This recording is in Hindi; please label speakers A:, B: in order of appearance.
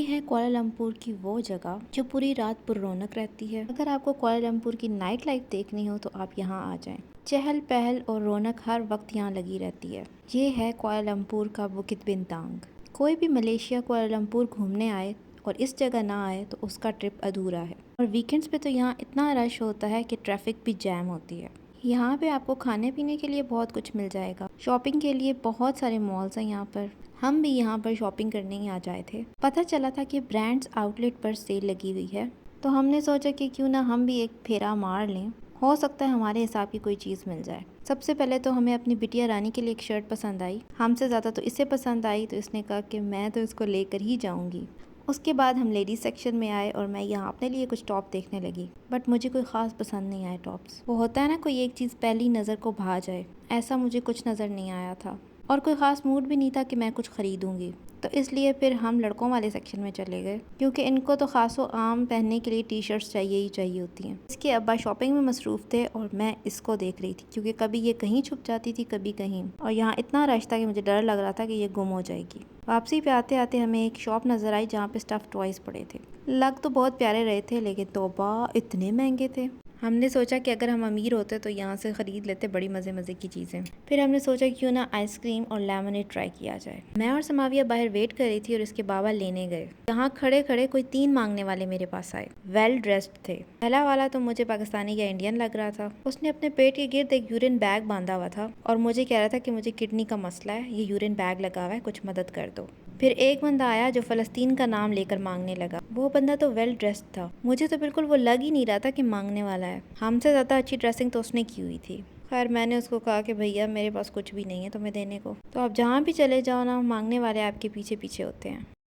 A: है कुआलालंपुर की वो जगह जो पूरी रात पुररौनक रहती है। अगर आपको कुआलालंपुर की नाइट लाइफ देखनी हो तो आप यहाँ आ जाएं। चहल पहल और रौनक हर वक्त यहाँ लगी रहती है। ये है कुआलालंपुर का बुकित बिंतांग। कोई भी मलेशिया कुआलालंपुर घूमने आए और इस जगह ना आए तो उसका ट्रिप अधूरा है। और वीकेंड्स पे तो यहाँ इतना रश होता है कि ट्रैफिक भी जैम होती है। यहाँ पे आपको खाने पीने के लिए बहुत कुछ मिल जाएगा। शॉपिंग के लिए बहुत सारे मॉल्स हैं यहाँ पर। हम भी यहाँ पर शॉपिंग करने ही आ जाए थे। पता चला था कि ब्रांड्स आउटलेट पर सेल लगी हुई है, तो हमने सोचा कि क्यों ना हम भी एक फेरा मार लें, हो सकता है हमारे हिसाब की कोई चीज़ मिल जाए। सबसे पहले तो हमें अपनी बिटिया रानी के लिए एक शर्ट पसंद आई। हमसे ज़्यादा तो इसे पसंद आई, तो इसने कहा कि मैं तो इसको लेकर ही जाऊँगी। उसके बाद हम लेडीज़ सेक्शन में आए और मैं यहाँ अपने लिए कुछ टॉप देखने लगी, बट मुझे कोई ख़ास पसंद नहीं आए टॉप्स। वो होता है ना, कोई एक चीज़ पहली नज़र को भा जाए, ऐसा मुझे कुछ नज़र नहीं आया था और कोई ख़ास मूड भी नहीं था कि मैं कुछ ख़रीदूँगी। तो इसलिए फिर हम लड़कों वाले सेक्शन में चले गए, क्योंकि इनको तो ख़ासो आम पहनने के लिए टी शर्ट्स चाहिए ही चाहिए होती हैं। इसके अब्बा शॉपिंग में मसरूफ़ थे और मैं इसको देख रही थी, क्योंकि कभी ये कहीं छुप जाती थी कभी कहीं, और यहाँ इतना रश था कि मुझे डर लग रहा था कि ये गुम हो जाएगी। वापसी पे आते आते हमें एक शॉप नज़र आई जहाँ पे स्टफ़ टॉयज़ पड़े थे। लग तो बहुत प्यारे रहे थे, लेकिन तौबा इतने महंगे थे। हमने सोचा कि अगर हम अमीर होते तो यहाँ से ख़रीद लेते बड़ी मज़े मज़े की चीज़ें। फिर हमने सोचा क्यों ना आइसक्रीम और लेमनेड ट्राई किया जाए। मैं और समाविया बाहर वेट कर रही थी और इसके बाबा लेने गए। यहाँ खड़े खड़े कोई 3 मांगने वाले मेरे पास आए। वेल ड्रेस्ड थे। पहला वाला तो मुझे पाकिस्तानी या इंडियन लग रहा था। उसने अपने पेट के गिर्द एक यूरिन बैग बांधा हुआ था और मुझे कह रहा था कि मुझे किडनी का मसला है, ये यूरिन बैग लगा हुआ है, कुछ मदद कर दो। फिर एक बंदा आया जो फ़लस्तीन का नाम लेकर मांगने लगा। वो बंदा तो वेल ड्रेस्ड था, मुझे तो बिल्कुल वो लग ही नहीं रहा था कि मांगने वाला है। हमसे ज़्यादा अच्छी ड्रेसिंग तो उसने की हुई थी। खैर मैंने उसको कहा कि भैया मेरे पास कुछ भी नहीं है तुम्हें देने को, तो आप जहाँ भी चले जाओ ना, मांगने वाले आपके पीछे पीछे होते हैं।